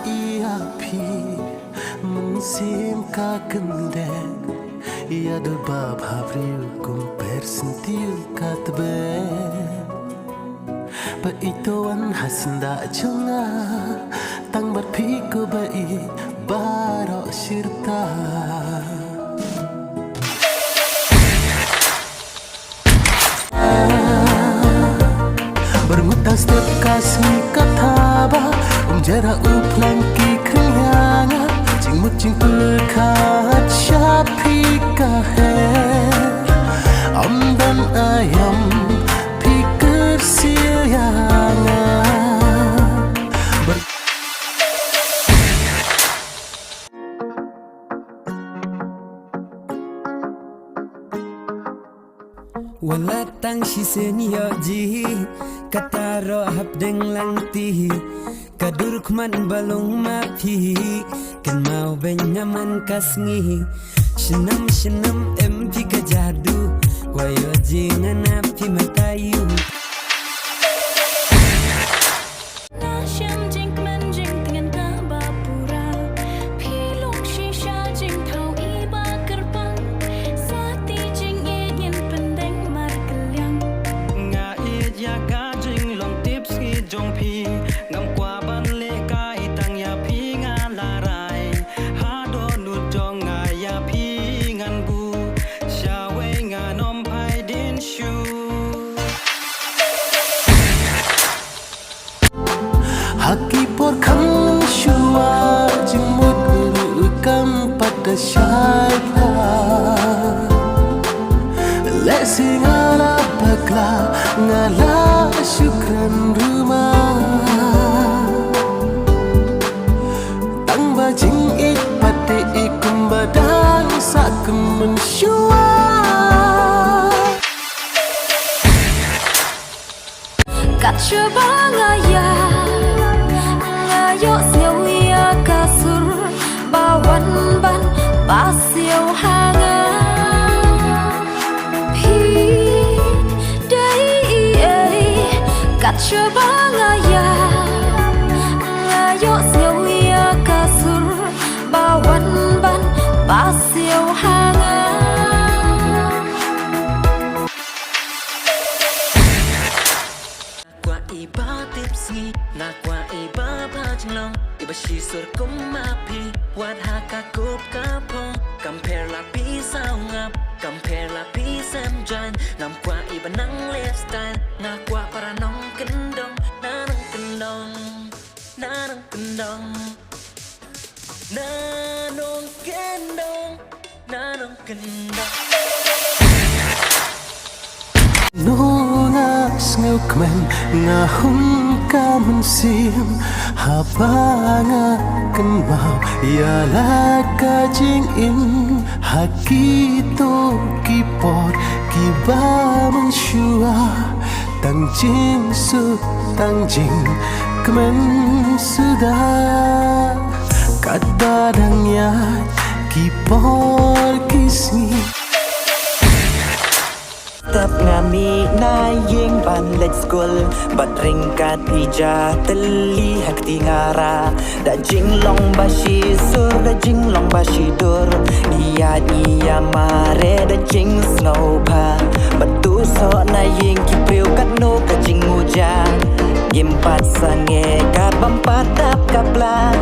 ia pi mensim kakendek ia debab habriu kum persentiu katbe ba itoan hasnda chunga tang bar piku bai baro sirta bermutas step kasih kataba jara uplang ki krianga jingmut jing perkat syapi kaher amdan ayam pikir sianga Walatang sisenya ji kataro habdeng langti kadur kuman balong mapi kan mau benyaman kasngi senam empi kajadu kwayo jingan api matayu Haki por kan shua jimut urukam pada syaipa Lesi ngala bagla ngala syukran rumah Tang bajing ik pati ikum badang sakum mensyua Kat syabang ayah yo siêu ia kasur bawan ban pasiau hanga pi dai kat syabang ya yo siêu ia kasur bawan ban pasiau hanga qua iba tipsi na qua iba long iba shisur kumapi wat hakakup kapong compare la pisau ngap compare la pisam jan ngam kwa iba nang lifestyle na kwa para nong kendong nanang kendong nanang kendong nanong kendong nanong kendong Nungas ngukmen ngahum kamen sim habanga kenmau ialah kajing in hakito kipot kiba mensyua tangjing su tangjing kemen sudah kadadangnya kipor kisni Tap ngami na yeng ban let's go bat ringkat ija teli hakti ngara da jinglong bashi sur da jinglong bashi dur dia mare da jing snow pa batu so na yeng ki priu kat no ka jing uja gim pat sange ka bampat tap kapla